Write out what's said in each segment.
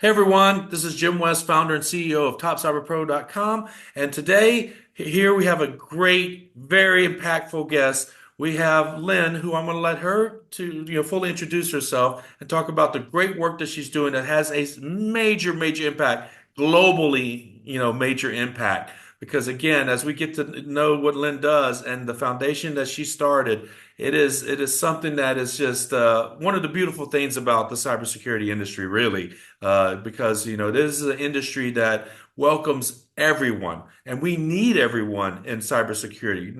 Hey everyone, this is Jim West, founder and CEO of TopCyberPro.com. And today, here we have a great, very impactful guest. We have Lynn, who I'm going to let her to fully introduce herself and talk about the great work that she's doing that has a major, major impact globally, major impact. Because again, as we get to know what Lynn does and the foundation that she started, it is something that is just one of the beautiful things about the cybersecurity industry, really, because this is an industry that welcomes everyone, and we need everyone in cybersecurity.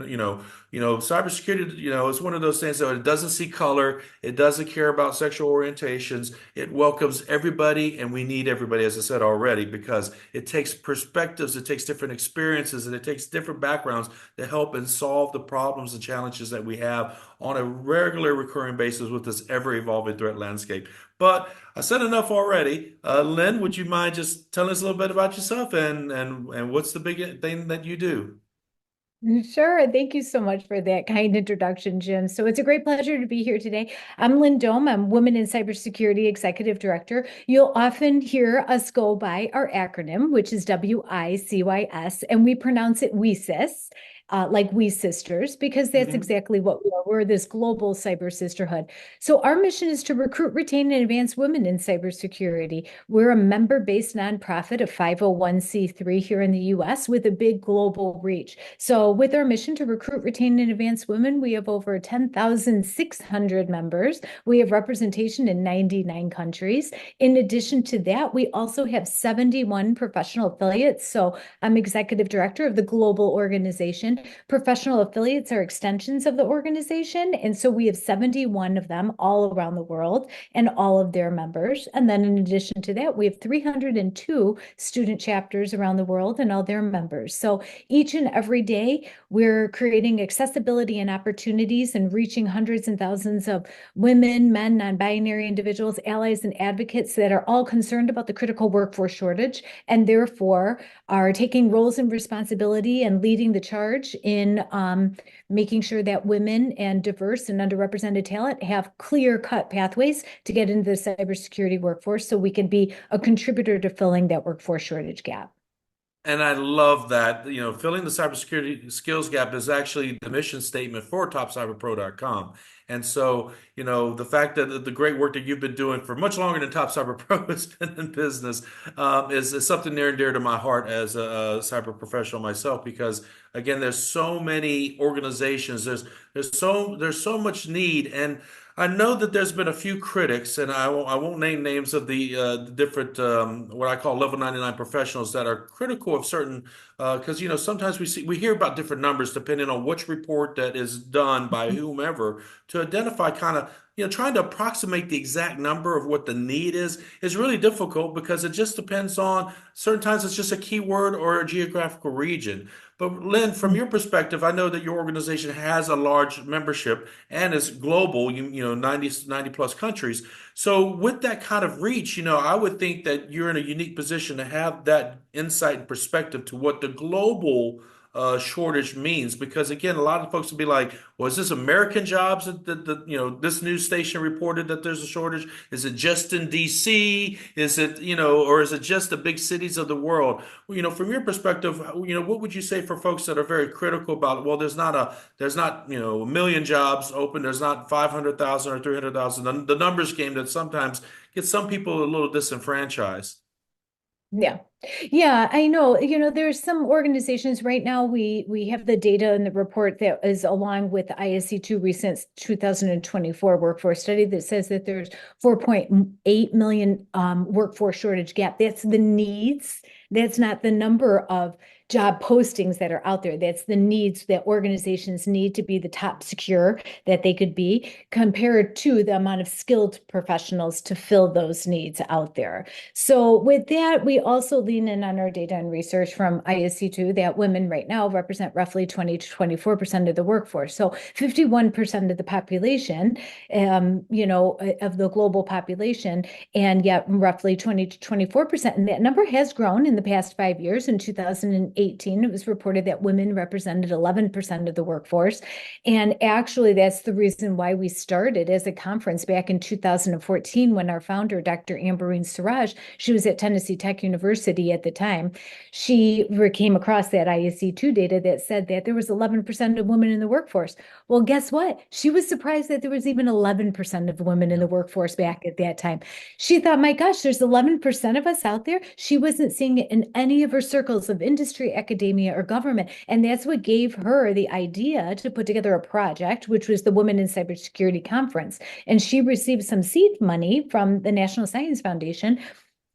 Cybersecurity, is one of those things that it doesn't see color, it doesn't care about sexual orientations. It welcomes everybody, and we need everybody, as I said already, because it takes perspectives, it takes different experiences, and it takes different backgrounds to help and solve the problems and challenges that we have on a regular recurring basis with this ever evolving threat landscape. But I said enough already. Lynn, would you mind just telling us a little bit about yourself and what's the big thing that you do? Sure. Thank you so much for that kind introduction, Jim. So it's a great pleasure to be here today. I'm Lynn Dohm. I'm Women in Cybersecurity Executive Director. You'll often hear us go by our acronym, which is WiCyS, and we pronounce it WiCyS. Like we sisters, because that's Mhm. exactly what we are. We're this global cyber sisterhood. So our mission is to recruit, retain, and advance women in cybersecurity. We're a member-based nonprofit, a 501(c)(3) here in the US with a big global reach. So with our mission to recruit, retain, and advance women, we have over 10,600 members. We have representation in 99 countries. In addition to that, we also have 71 professional affiliates. So I'm executive director of the global organization. Professional affiliates are extensions of the organization. And so we have 71 of them all around the world and all of their members. And then in addition to that, we have 302 student chapters around the world and all their members. So each and every day, we're creating accessibility and opportunities and reaching hundreds and thousands of women, men, non-binary individuals, allies, and advocates that are all concerned about the critical workforce shortage and therefore are taking roles and responsibility and leading the charge in making sure that women and diverse and underrepresented talent have clear-cut pathways to get into the cybersecurity workforce so we can be a contributor to filling that workforce shortage gap. And I love that, filling the cybersecurity skills gap is actually the mission statement for TopCyberPro.com. And so, the fact that the great work that you've been doing for much longer than TopCyberPro has been in business is something near and dear to my heart as a cyber professional myself, because again, there's so many organizations, there's so much need. And I know that there's been a few critics, and I won't name names of the different what I call level 99 professionals that are critical of certain because sometimes we hear about different numbers depending on which report that is done by whomever to identify kind of trying to approximate the exact number of what the need is really difficult because it just depends on certain times it's just a keyword or a geographical region. But Lynn, from your perspective, I know that your organization has a large membership and is global, 90 plus countries. So with that kind of reach, I would think that you're in a unique position to have that insight and perspective to what the global shortage means. Because again, a lot of folks would be like, "Well, is this American jobs that this news station reported that there's a shortage? Is it just in DC? Is it or is it just the big cities of the world?" Well, from your perspective, what would you say for folks that are very critical about, well, there's not a million jobs open, there's not 500,000 or 300,000, the numbers game that sometimes gets some people a little disenfranchised. Yeah. Yeah, I know. There's some organizations right now we have the data in the report that is along with the ISC2 recent 2024 workforce study that says that there's 4.8 million workforce shortage gap. That's the needs. That's not the number of job postings that are out there. That's the needs that organizations need to be the top secure that they could be compared to the amount of skilled professionals to fill those needs out there. So with that, we also lean in on our data and research from ISC2 that women right now represent roughly 20 to 24% of the workforce. So 51% of the population, of the global population, and yet roughly 20 to 24%. And that number has grown in the past 5 years. In 2018, 2018, it was reported that women represented 11% of the workforce. And actually, that's the reason why we started as a conference back in 2014 when our founder, Dr. Ambereen Siraj, she was at Tennessee Tech University at the time. She came across that ISC2 data that said that there was 11% of women in the workforce. Well, guess what? She was surprised that there was even 11% of women in the workforce back at that time. She thought, my gosh, there's 11% of us out there. She wasn't seeing it in any of her circles of industry, academia, or government. And that's what gave her the idea to put together a project, which was the Women in Cybersecurity Conference. And she received some seed money from the National Science Foundation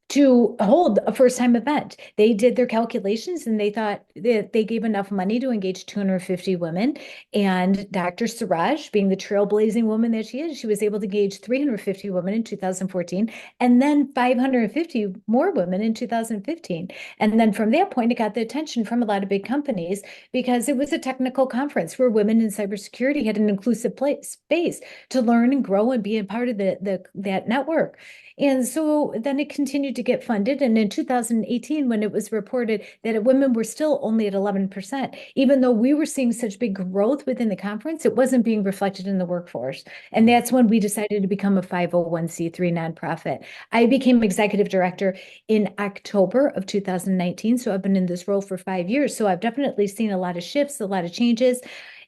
to hold a first-time event. They did their calculations and they thought that they gave enough money to engage 250 women. And Dr. Siraj, being the trailblazing woman that she is, she was able to engage 350 women in 2014 and then 550 more women in 2015. And then from that point, it got the attention from a lot of big companies because it was a technical conference where women in cybersecurity had an inclusive space to learn and grow and be a part of that network. And so then it continued to get funded. And in 2018, when it was reported that women were still only at 11%, even though we were seeing such big growth within the conference, it wasn't being reflected in the workforce. And that's when we decided to become a 501c3 nonprofit. I became executive director in October of 2019. So I've been in this role for 5 years. So I've definitely seen a lot of shifts, a lot of changes.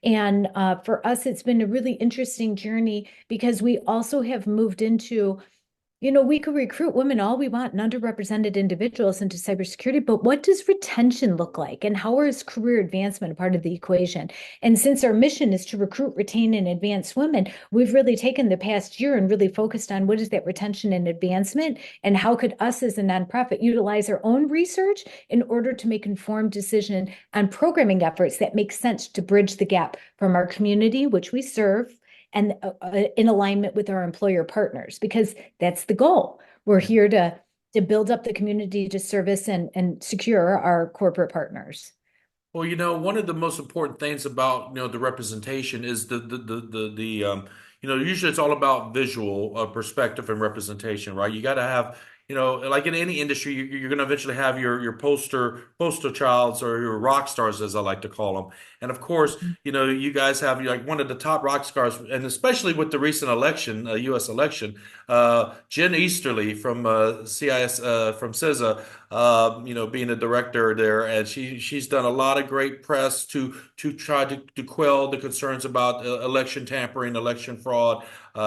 And for us, it's been a really interesting journey because we also have moved into we could recruit women all we want and underrepresented individuals into cybersecurity, but what does retention look like? And how is career advancement a part of the equation? And since our mission is to recruit, retain, and advance women, we've really taken the past year and really focused on what is that retention and advancement, and how could us as a nonprofit utilize our own research in order to make informed decision on programming efforts that make sense to bridge the gap from our community, which we serve, and in alignment with our employer partners, because that's the goal. We're here to build up the community to service and secure our corporate partners. Well, one of the most important things about, the representation is usually it's all about visual perspective and representation, right? You got to have, like in any industry, you're going to eventually have your poster childs or your rock stars, as I like to call them. And of course, you guys have like one of the top rock stars, and especially with the recent election, U.S. election, Jen Easterly from CIS, from CISA, being a director there, and she's done a lot of great press to try to quell the concerns about election tampering, election fraud.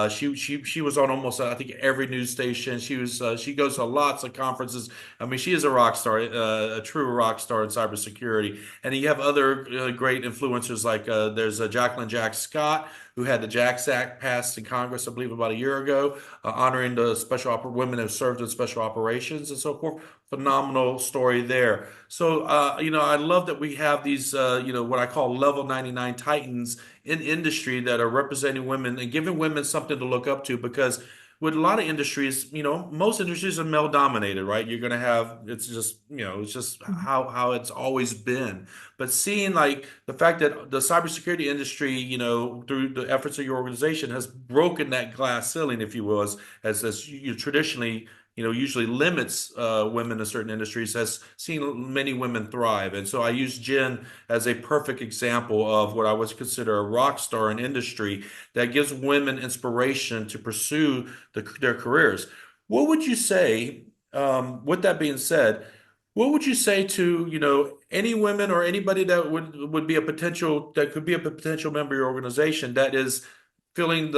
She was on almost I think every news station. She goes to lots of conferences. I mean, she is a rock star, a true rock star in cybersecurity. And you have other great influencers like there's Jacqueline Jack Scott, who had the JAX Act passed in Congress, I believe, about a year ago, honoring the women who served in special operations and so forth. Phenomenal story there. So, I love that we have these, what I call level 99 titans in industry that are representing women and giving women something to look up to, because with a lot of industries, most industries are male dominated, right? You're going to have, it's just how it's always been. But seeing like the fact that the cybersecurity industry, through the efforts of your organization has broken that glass ceiling, if you will, as you traditionally usually limits women in certain industries, has seen many women thrive. And so I use Jen as a perfect example of what I would consider a rock star in industry that gives women inspiration to pursue their careers. What would you say, with that being said, what would you say to, any women or anybody that would be that could be a potential member of your organization that is feeling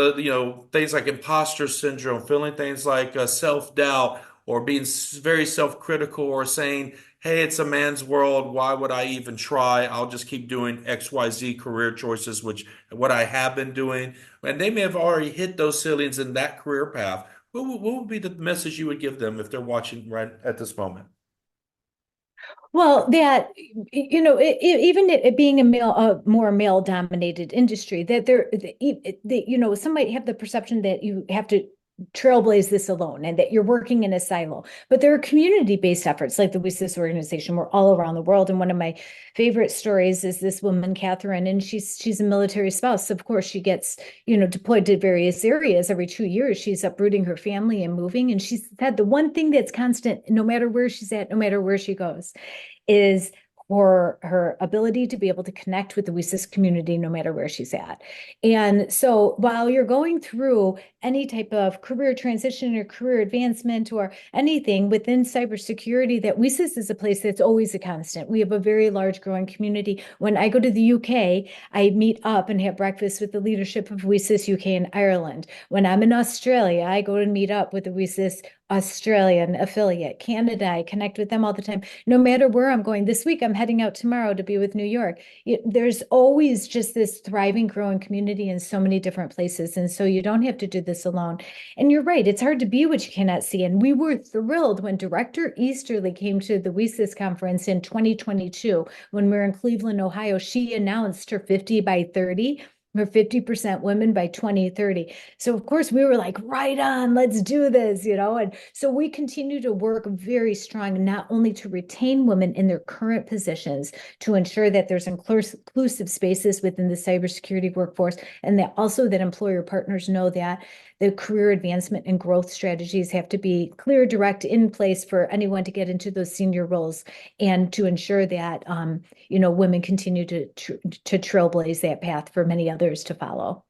things like imposter syndrome, feeling things like self-doubt, or being very self-critical, or saying, hey, it's a man's world, why would I even try? I'll just keep doing XYZ career choices, which what I have been doing. And they may have already hit those ceilings in that career path. What would be the message you would give them if they're watching right at this moment? Well, that, even it being a more male dominated industry, that some might have the perception that you have to trailblaze this alone and that you're working in a silo. But there are community-based efforts like the WiCyS organization. We're all around the world. And one of my favorite stories is this woman, Catherine, and she's a military spouse. Of course, she gets, deployed to various areas every 2 years. She's uprooting her family and moving. And she said the one thing that's constant, no matter where she's at, no matter where she goes, is her ability to be able to connect with the WiCyS community no matter where she's at. And so while you're going through any type of career transition or career advancement or anything within cybersecurity, that WiCyS is a place that's always a constant. We have a very large growing community. When I go to the UK, I meet up and have breakfast with the leadership of WiCyS UK and Ireland. When I'm in Australia, I go and meet up with the WiCyS Australian affiliate. Canada, I connect with them all the time. No matter where I'm going. This week, I'm heading out tomorrow to be with New York. There's always just this thriving, growing community in so many different places. And so you don't have to do this alone. And you're right, it's hard to be what you cannot see. And we were thrilled when Director Easterly came to the WiCyS conference in 2022, when we were in Cleveland, Ohio. She announced her 50 by 30. We're 50% women by 2030. So of course we were like, right on, let's do this, And so we continue to work very strong, not only to retain women in their current positions, to ensure that there's inclusive spaces within the cybersecurity workforce, and that also that employer partners know that the career advancement and growth strategies have to be clear, direct, in place for anyone to get into those senior roles, and to ensure that women continue to trailblaze that path for many others to follow.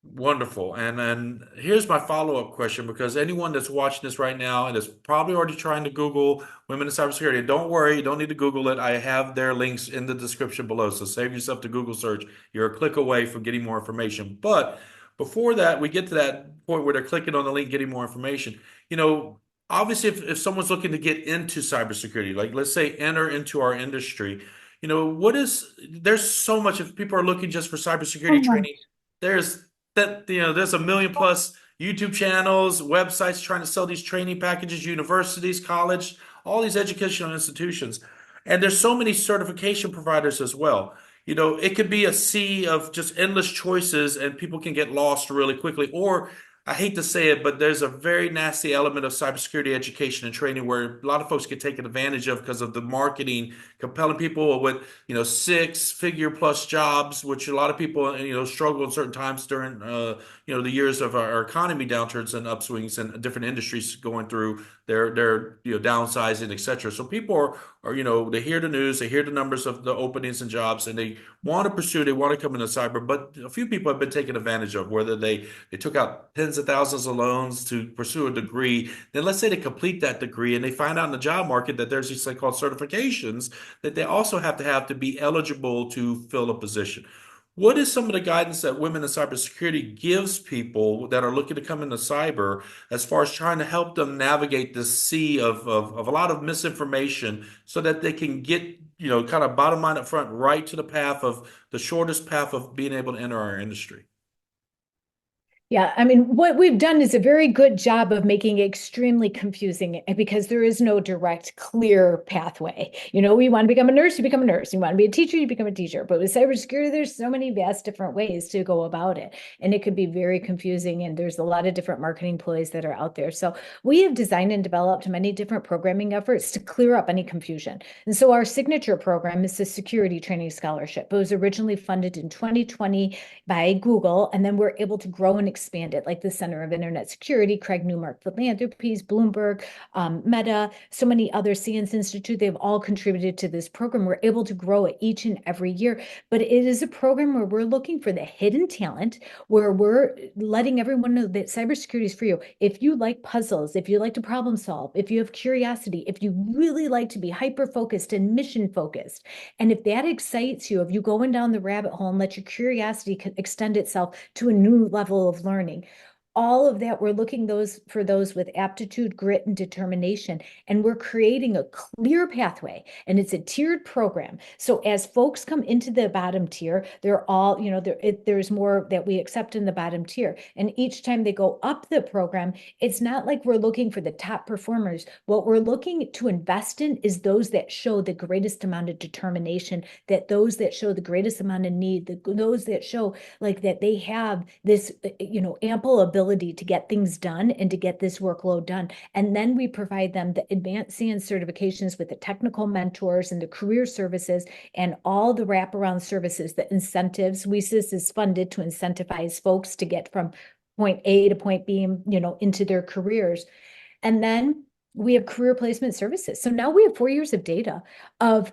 Wonderful. And here's my follow-up question, because anyone that's watching this right now and is probably already trying to Google women in cybersecurity, don't worry, you don't need to Google it. I have their links in the description below. So save yourself the Google search. You're a click away from getting more information. But before that, we get to that point where they're clicking on the link, getting more information. Obviously, if someone's looking to get into cybersecurity, like let's say enter into our industry, there's so much. If people are looking just for cybersecurity Oh, training, there's there's a million plus YouTube channels, websites trying to sell these training packages, universities, college, all these educational institutions. And there's so many certification providers as well. It could be a sea of just endless choices and people can get lost really quickly. Or I hate to say it, but there's a very nasty element of cybersecurity education and training where a lot of folks get taken advantage of because of the marketing, compelling people with, six-figure plus jobs, which a lot of people, struggle in certain times during, the years of our economy downturns and upswings and different industries going through their downsizing, et cetera. So people they hear the news, they hear the numbers of the openings and jobs, and they want to pursue, they want to come into cyber, but a few people have been taken advantage of, whether they took out tens of thousands of loans to pursue a degree. Then let's say they complete that degree and they find out in the job market that there's these thing called certifications that they also have to be eligible to fill a position. What is some of the guidance that Women in Cybersecurity gives people that are looking to come into cyber as far as trying to help them navigate this sea of a lot of misinformation so that they can get, kind of bottom line up front, right to the path of the shortest path of being able to enter our industry? Yeah, I mean, what we've done is a very good job of making it extremely confusing, because there is no direct, clear pathway. We want to become a nurse, you become a nurse. You want to be a teacher, you become a teacher. But with cybersecurity, there's so many vast different ways to go about it. And it could be very confusing. And there's a lot of different marketing ploys that are out there. So we have designed and developed many different programming efforts to clear up any confusion. And so our signature program is the Security Training Scholarship. It was originally funded in 2020 by Google, and then we're able to grow and expand it, like the Center of Internet Security, Craig Newmark Philanthropies, Bloomberg, Meta, so many other Science Institute. They've all contributed to this program. We're able to grow it each and every year, but it is a program where we're looking for the hidden talent, where we're letting everyone know that cybersecurity is for you. If you like puzzles, if you like to problem solve, if you have curiosity, if you really like to be hyper-focused and mission-focused, and if that excites you, if you going down the rabbit hole and let your curiosity extend itself to a new level of learning, all of that, we're looking for those with aptitude, grit, and determination. And we're creating a clear pathway, and it's a tiered program. So as folks come into the bottom tier, they're all, there's more that we accept in the bottom tier. And each time they go up the program, it's not like we're looking for the top performers. What we're looking to invest in is those that show the greatest amount of determination, that those that show the greatest amount of need, those that show like that they have this, ample ability to get things done and to get this workload done. And then we provide them the advanced science certifications with the technical mentors and the career services and all the wraparound services, the incentives. WiCyS is funded to incentivize folks to get from point A to point B, into their careers. And then we have career placement services. So now we have 4 years of data of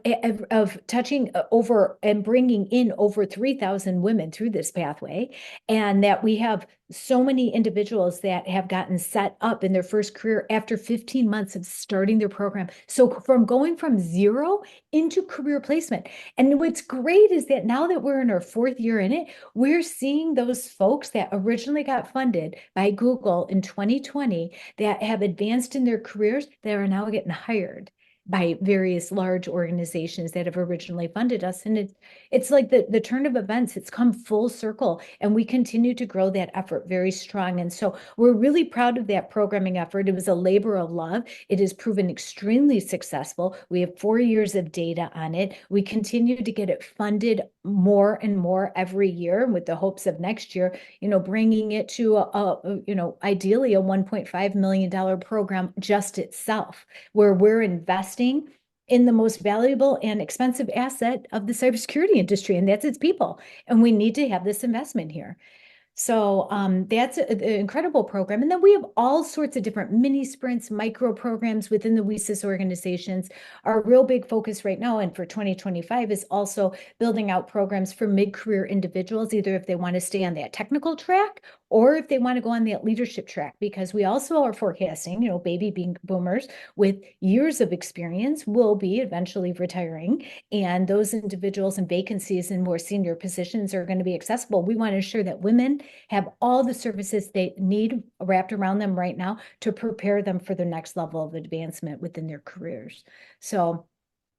touching over and bringing in over 3,000 women through this pathway, and that we have so many individuals that have gotten set up in their first career after 15 months of starting their program. So from going from zero into career placement. And what's great is that now that we're in our 4th year in it, we're seeing those folks that originally got funded by Google in 2020 that have advanced in their careers that are now getting hired by various large organizations that have originally funded us. And it's like the turn of events, it's come full circle, and we continue to grow that effort very strong. And so we're really proud of that programming effort. It was a labor of love. It has proven extremely successful. We have 4 years of data on it. We continue to get it funded more and more every year with the hopes of next year, bringing it to ideally a $1.5 million program just itself, where we're investing in the most valuable and expensive asset of the cybersecurity industry, and that's its people. And we need to have this investment here. So that's an incredible program. And then we have all sorts of different mini sprints, micro programs within the WiCyS organizations. Our real big focus right now and for 2025 is also building out programs for mid-career individuals, either if they want to stay on that technical track or if they want to go on that leadership track, because we also are forecasting, baby boomers with years of experience will be eventually retiring, and those individuals and vacancies in more senior positions are going to be accessible. We want to ensure that women have all the services they need wrapped around them right now to prepare them for the next level of advancement within their careers. So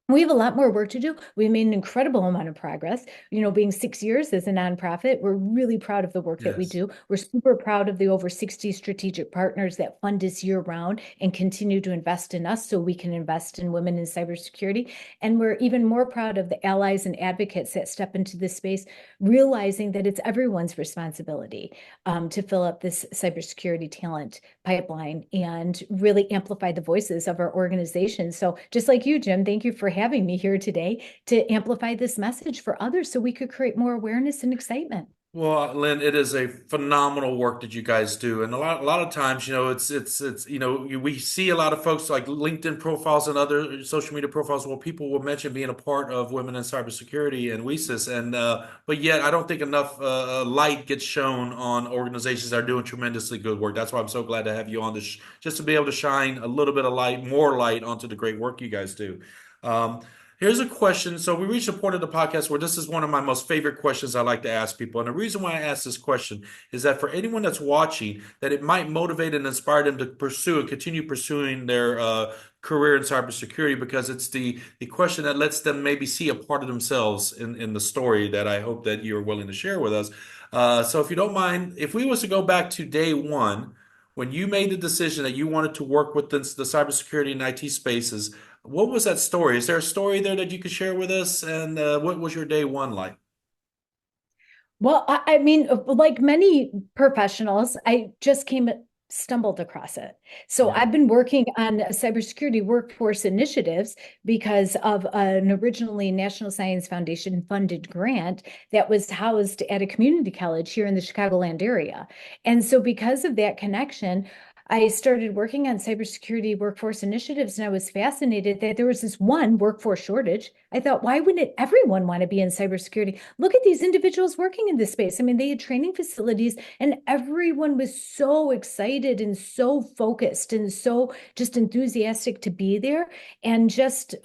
we have a lot more work to do. We made an incredible amount of progress. Being 6 years as a nonprofit, we're really proud of the work that we Yes. do. We're super proud of the over 60 strategic partners that fund us year round and continue to invest in us so we can invest in women in cybersecurity. And we're even more proud of the allies and advocates that step into this space, realizing that it's everyone's responsibility to fill up this cybersecurity talent pipeline and really amplify the voices of our organization. So just like you, Jim, thank you for having me here today to amplify this message for others so we could create more awareness and excitement. Well, Lynn, it is a phenomenal work that you guys do, and a lot of times, it's we see a lot of folks like LinkedIn profiles and other social media profiles where people will mention being a part of women in cybersecurity and WiCyS, and but yet I don't think enough light gets shown on organizations that are doing tremendously good work. That's why I'm so glad to have you on this, just to be able to shine a little bit of light, more light onto the great work you guys do. Um, Here's a question. So we reached a point of the podcast where this is one of my most favorite questions I like to ask people. And the reason why I ask this question is that for anyone that's watching, that it might motivate and inspire them to pursue and continue pursuing their career in cybersecurity, because it's the question that lets them maybe see a part of themselves in the story that I hope that you're willing to share with us. So if you don't mind, if we was to go back to day one, when you made the decision that you wanted to work with the cybersecurity and IT spaces, what was that story? Is there a story there that you could share with us? And what was your day one like? Well, I mean, like many professionals, I just stumbled across it. So Yeah. I've been working on cybersecurity workforce initiatives because of an originally National Science Foundation funded grant that was housed at a community college here in the Chicagoland area. And so because of that connection, I started working on cybersecurity workforce initiatives, and I was fascinated that there was this one workforce shortage. I thought, why wouldn't everyone want to be in cybersecurity? Look at these individuals working in this space. I mean, they had training facilities, and everyone was so excited and so focused and so just enthusiastic to be there, and just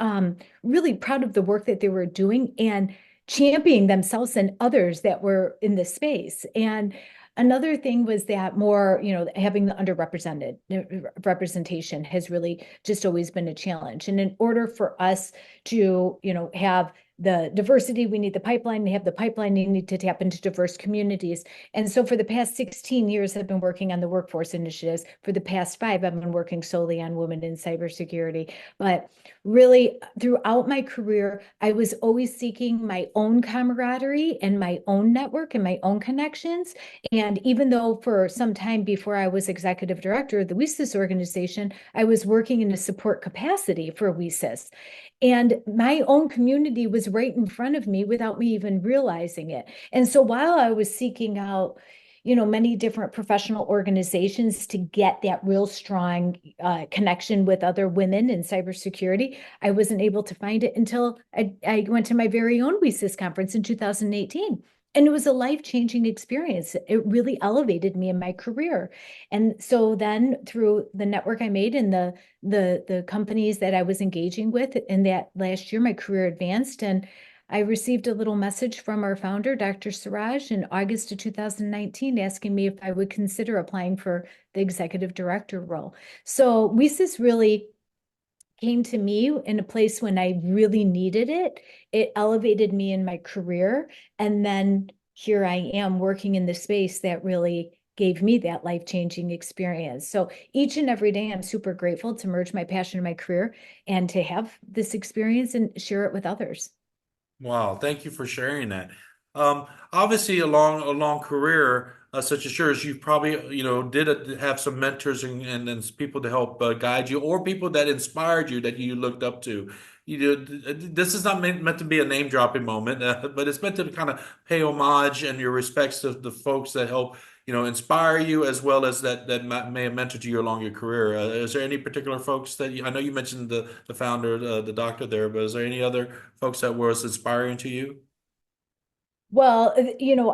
really proud of the work that they were doing and championing themselves and others that were in this space. And another thing was that more, having the underrepresented representation has really just always been a challenge. And in order for us to, have the diversity, we need the pipeline. We have the pipeline, you need to tap into diverse communities. And so for the past 16 years, I've been working on the workforce initiatives. For the past 5, I've been working solely on women in cybersecurity. But really, throughout my career, I was always seeking my own camaraderie and my own network and my own connections. And even though for some time before I was executive director of the WiCyS organization, I was working in a support capacity for WiCyS. And my own community was right in front of me without me even realizing it. And so while I was seeking out, many different professional organizations to get that real strong connection with other women in cybersecurity. I wasn't able to find it until I went to my very own WiCyS conference in 2018. And it was a life-changing experience. It really elevated me in my career. And so then through the network I made and the companies that I was engaging with in that last year, my career advanced. And I received a little message from our founder, Dr. Siraj, in August of 2019, asking me if I would consider applying for the executive director role. So WiCyS really came to me in a place when I really needed it. It elevated me in my career. And then here I am working in the space that really gave me that life-changing experience. So each and every day, I'm super grateful to merge my passion in my career and to have this experience and share it with others. Wow, thank you for sharing that. Obviously, a long career such as yours, you probably did have some mentors and people to help guide you, or people that inspired you that you looked up to. This is not meant to be a name dropping moment, but it's meant to kind of pay homage and your respects to the folks that help inspire you as well as that may have mentored you along your career. Is there any particular folks that I know you mentioned the founder, the doctor there, but is there any other folks that was inspiring to you? Well,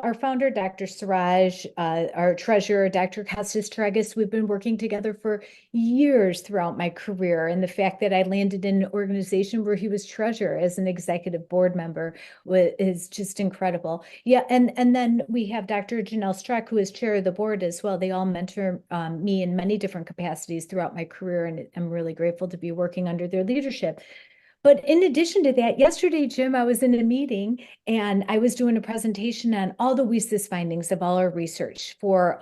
our founder, Dr. Siraj, our treasurer, Dr. Costas Tregus, we've been working together for years throughout my career. And the fact that I landed in an organization where he was treasurer as an executive board member is just incredible. Yeah, and then we have Dr. Janelle Streck, who is chair of the board as well. They all mentor me in many different capacities throughout my career, and I'm really grateful to be working under their leadership. But in addition to that, yesterday, Jim, I was in a meeting and I was doing a presentation on all the WiCyS findings of all our research for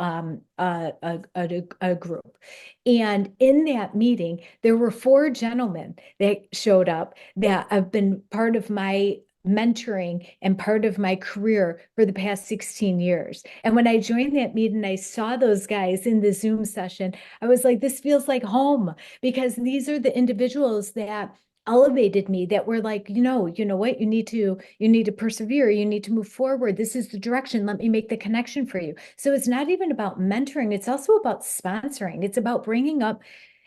a group. And in that meeting, there were four gentlemen that showed up that have been part of my mentoring and part of my career for the past 16 years. And when I joined that meeting, I saw those guys in the Zoom session. I was like, this feels like home because these are the individuals that elevated me, that were like, what, you need to persevere, you need to move forward, this is the direction, let me make the connection for you. So it's not even about mentoring, it's also about sponsoring, it's about bringing up.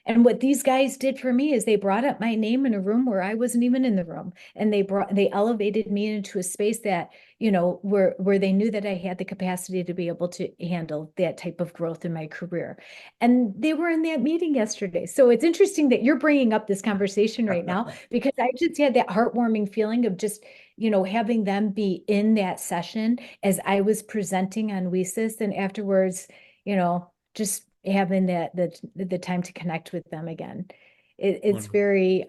And what these guys did for me is they brought up my name in a room where I wasn't even in the room, and they elevated me into a space that where they knew that I had the capacity to be able to handle that type of growth in my career. And they were in that meeting yesterday. So it's interesting that you're bringing up this conversation right now, because I just had that heartwarming feeling of just, having them be in that session as I was presenting on WiCyS, and afterwards, just having the time to connect with them again. It's Wonderful. very,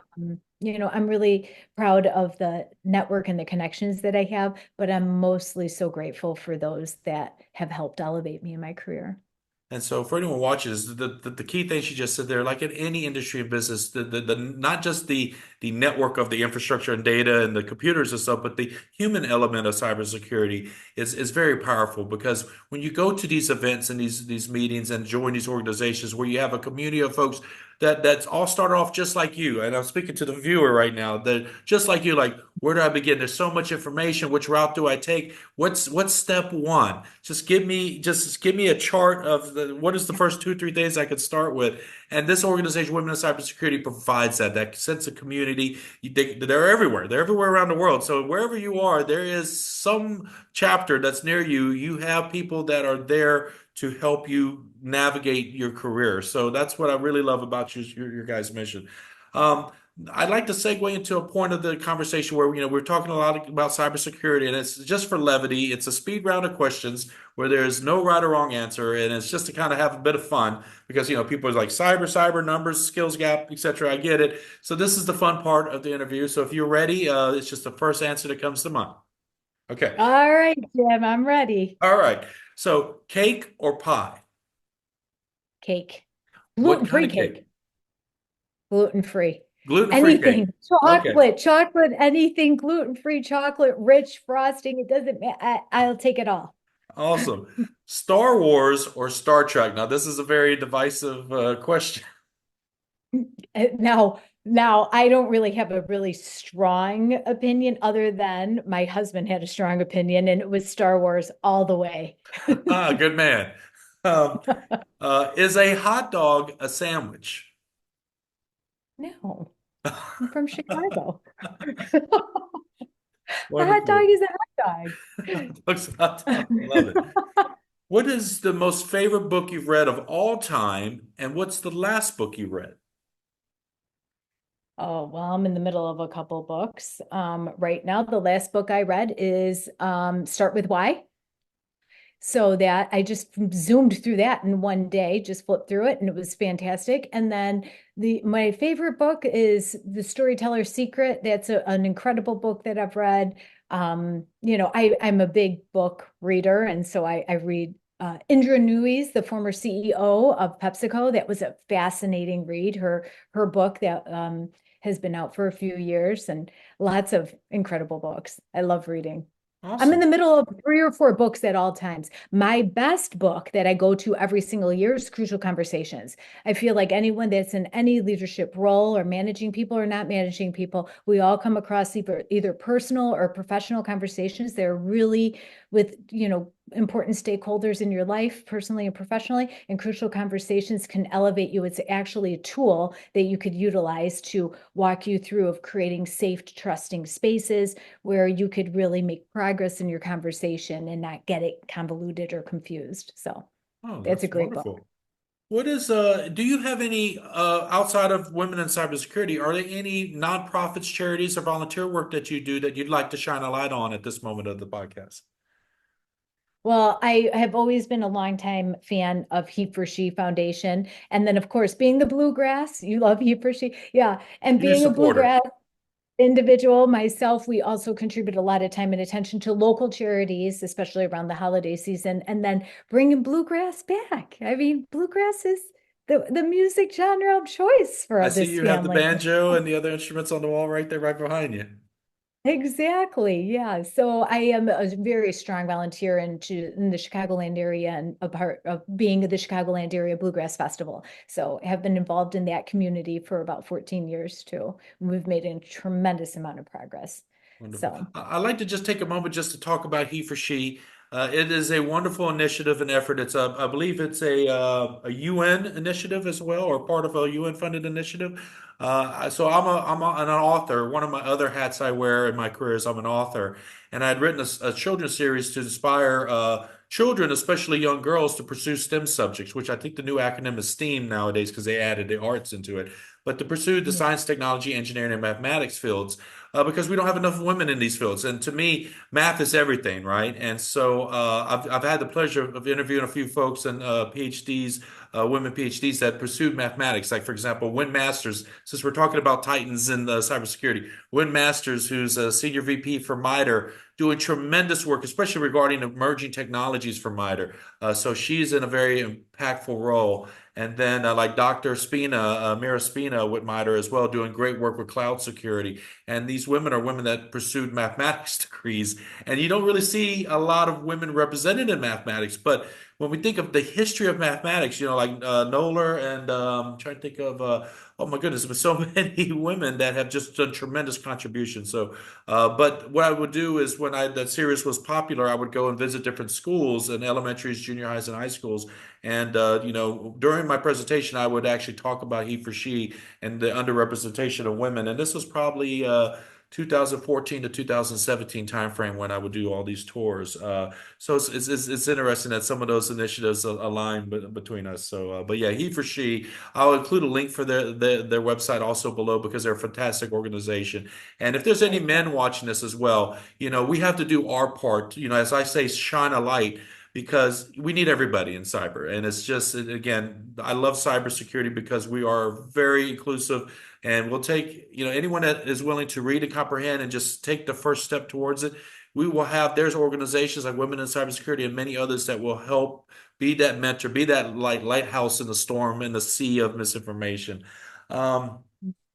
I'm really proud of the network and the connections that I have, but I'm mostly so grateful for those that have helped elevate me in my career. And so, for anyone who watches, the key thing she just said there, like in any industry and business, the not just the network of the infrastructure and data and the computers and stuff, but the human element of cybersecurity is very powerful because when you go to these events and these meetings and join these organizations where you have a community of folks that's all started off just like you, and I'm speaking to the viewer right now, that just like you, like where do I begin? There's so much information. Which route do I take? What's step one? Just give me a chart of what is the first two, 3 things I could start with. And this organization, Women in Cybersecurity, provides that sense of community. They're everywhere. They're everywhere around the world. So wherever you are, there is some chapter that's near you. You have people that are there to help you navigate your career. So that's what I really love about your guys' mission. Um, I'd like to segue into a point of the conversation where we're talking a lot about cybersecurity, and it's just for levity. It's a speed round of questions where there's no right or wrong answer, and it's just to kind of have a bit of fun because people are like cyber numbers, skills gap, etc. I get it. So this is the fun part of the interview. So if you're ready, it's just the first answer that comes to mind. Okay. All right, Jim, I'm ready. All right. So cake or pie? Cake. What kind Gluten-free of cake? cake. Gluten-free. Gluten-free cake. Anything. Okay. Chocolate, anything gluten-free, chocolate, rich frosting. It doesn't matter. I'll take it all. Awesome. Star Wars or Star Trek? Now, this is a very divisive question. Now I don't really have a really strong opinion other than my husband had a strong opinion and it was Star Wars all the way. Ah, good man. Um, is a hot dog a sandwich? No, I'm from Chicago. A hot dog Wonderful. is a hot Looks hot dog. Love it. dog. What is the most favorite book you've read of all time, and what's the last book you read? Oh, well, I'm in the middle of a couple books. Right now, the last book I read is Start with Why. So that I just zoomed through that in one day, just flipped through it, and it was fantastic. And then my favorite book is The Storyteller's Secret. That's an incredible book that I've read. I'm a big book reader, and so I read Indra Nooyi's, the former CEO of PepsiCo. That was a fascinating read. Her book that has been out for a few years, and lots of incredible books. I love reading. I'm in Awesome. the middle of 3 or 4 books at all times. My best book that I go to every single year is Crucial Conversations. I feel like anyone that's in any leadership role or managing people or not managing people, we all come across either personal or professional conversations that are really with, important stakeholders in your life, personally and professionally. And Crucial Conversations can elevate you. It's actually a tool that you could utilize to walk you through of creating safe, trusting spaces where you could really make progress in your conversation and not get it convoluted or confused. So Oh, that's a that's great book. wonderful. Do you have any, outside of women in cybersecurity, are there any nonprofits, charities, or volunteer work that you do that you'd like to shine a light on at this moment of the podcast? Well, I have always been a longtime fan of He for She Foundation. And then, of course, being the bluegrass, you love He for She. Yeah. And Huge being a supporter. bluegrass individual myself, we also contribute a lot of time and attention to local charities, especially around the holiday season, and then bringing bluegrass back. I mean, bluegrass is the music genre of choice I for see this you have the family. banjo and the other instruments on the wall right there, right behind you. Exactly. Yeah. So I am a very strong volunteer in the Chicagoland area and a part of being at the Chicagoland Area Bluegrass Festival. So I have been involved in that community for about 14 years too. We've made a tremendous amount of progress. Wonderful. So I'd like to just take a moment just to talk about He for She. It is a wonderful initiative and effort. I believe it's a UN initiative as well, or part of a UN funded initiative. So an author. One of my other hats I wear in my career is I'm an author, and I had written a children's series to inspire children, especially young girls, to pursue STEM subjects, which I think the new acronym is STEAM nowadays because they added the arts into it. But to pursue the yeah. science, technology, engineering, and mathematics fields because we don't have enough women in these fields. And to me, math is everything, right? And so I've had the pleasure of interviewing a few folks and PhDs, women PhDs that pursued mathematics. Like, for example, Win Masters, since we're talking about Titans in cybersecurity, Win Masters, who's a senior VP for MITRE, doing tremendous work, especially regarding emerging technologies for MITRE. So she's in a very impactful role. And then like Dr. Spina, Mira Spina with MITRE as well, doing great work with cloud security. And these women are women that pursued mathematics degrees. And you don't really see a lot of women represented in mathematics. But when we think of the history of mathematics, like Noller and I'm trying to think of, oh my goodness, there's so many women that have just done tremendous contributions. So, but what I would do is when that series was popular, I would go and visit different schools in elementaries, junior highs, and high schools. And, during my presentation, I would actually talk about he for she and the underrepresentation of women. And this was probably 2014 to 2017 timeframe when I would do all these tours. So it's interesting that some of those initiatives align between us. So, but yeah, he for she. I'll include a link for their website also below because they're a fantastic organization. And if there's any Oh, yeah. men watching this as well, we have to do our part. As I say, shine a light because we need everybody in cyber. And it's just, again, I love cybersecurity because we are very inclusive and we'll take, anyone that is willing to read and comprehend and just take the first step towards it. There's organizations like Women in Cybersecurity and many others that will help be that mentor, be that lighthouse in the storm, in the sea of misinformation. Um,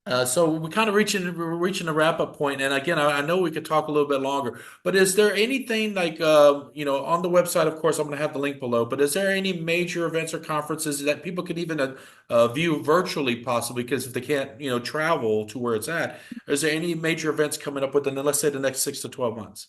So we're kind of we're reaching a wrap up point, and again, I know we could talk a little bit longer, but is there anything like on the website? Of course, I'm going to have the link below. But is there any major events or conferences that people can even view virtually, possibly, because if they can't travel to where it's at, is there any major events coming up within, let's say, the next 6 to 12 months?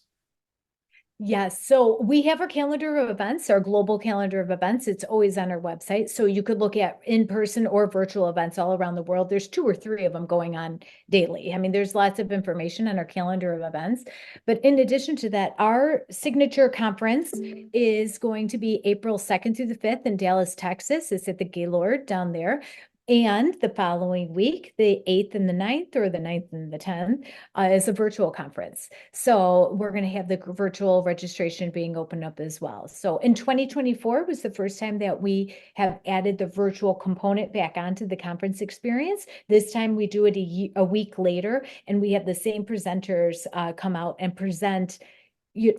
Yes. So we have our calendar of events, our global calendar of events. It's always on our website. So you could look at in-person or virtual events all around the world. There's 2 or 3 of them going on daily. I mean, there's lots of information on our calendar of events. But in addition to that, our signature conference is going to be April 2nd through the 5th in Dallas, Texas. It's at the Gaylord down there. And the following week, the 8th and the 9th, or the 9th and the 10th, is a virtual conference. So we're going to have the virtual registration being opened up as well. So in 2024 was the first time that we have added the virtual component back onto the conference experience. This time we do it a week later, and we have the same presenters come out and present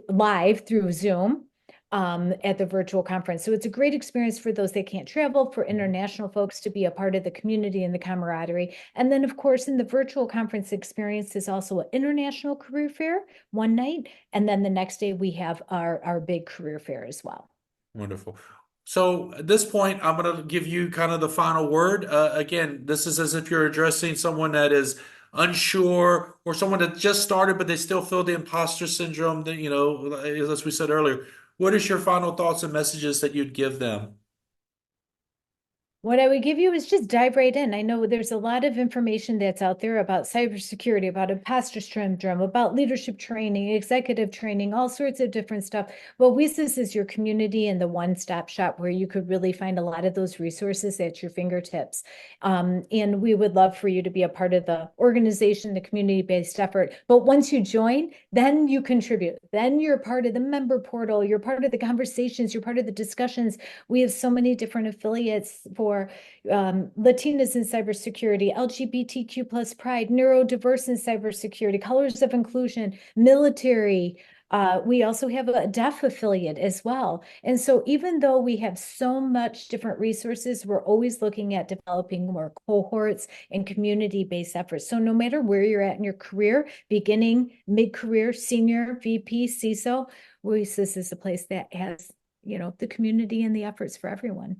live through Zoom at the virtual conference. So it's a great experience for those that can't travel, for international folks to be a part of the community and the camaraderie. And then, of course, in the virtual conference experience is also an international career fair one night. And then the next day we have our big career fair as well. Wonderful. So at this point, I'm going to give you kind of the final word. Again, this is as if you're addressing someone that is unsure or someone that just started, but they still feel the imposter syndrome that, as we said earlier. What is your final thoughts and messages that you'd give them? What I would give you is just dive right in. I know there's a lot of information that's out there about cybersecurity, about imposter syndrome, about leadership training, executive training, all sorts of different stuff. Well, WiCyS is your community and the one-stop shop where you could really find a lot of those resources at your fingertips. And we would love for you to be a part of the organization, the community-based effort. But once you join, then you contribute. Then you're part of the member portal. You're part of the conversations. You're part of the discussions. We have so many different affiliates for Latinas in cybersecurity, LGBTQ plus pride, neurodiverse in cybersecurity, colors of inclusion, military. We also have a deaf affiliate as well. And so even though we have so much different resources, we're always looking at developing more cohorts and community-based efforts. So no matter where you're at in your career, beginning, mid-career, senior, VP, CISO, WiCyS is a place that has, the community and the efforts for everyone.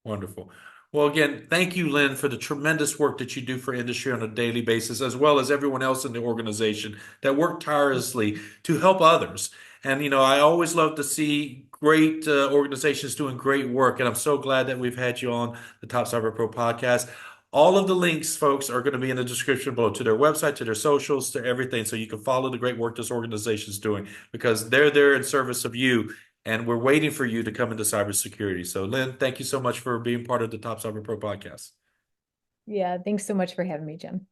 Wonderful. Well, again, thank you, Lynn, for the tremendous work that you do for industry on a daily basis, as well as everyone else in the organization that work tirelessly to help others. And, I always love to see great organizations doing great work. And I'm so glad that we've had you on the Top Cyber Pro podcast. All of the links, folks, are going to be in the description below to their website, to their socials, to everything. So you can follow the great work this organization is doing because they're there in service of you and we're waiting for you to come into cybersecurity. So, Lynn, thank you so much for being part of the Top Cyber Pro podcast. Yeah, thanks so much for having me, Jim.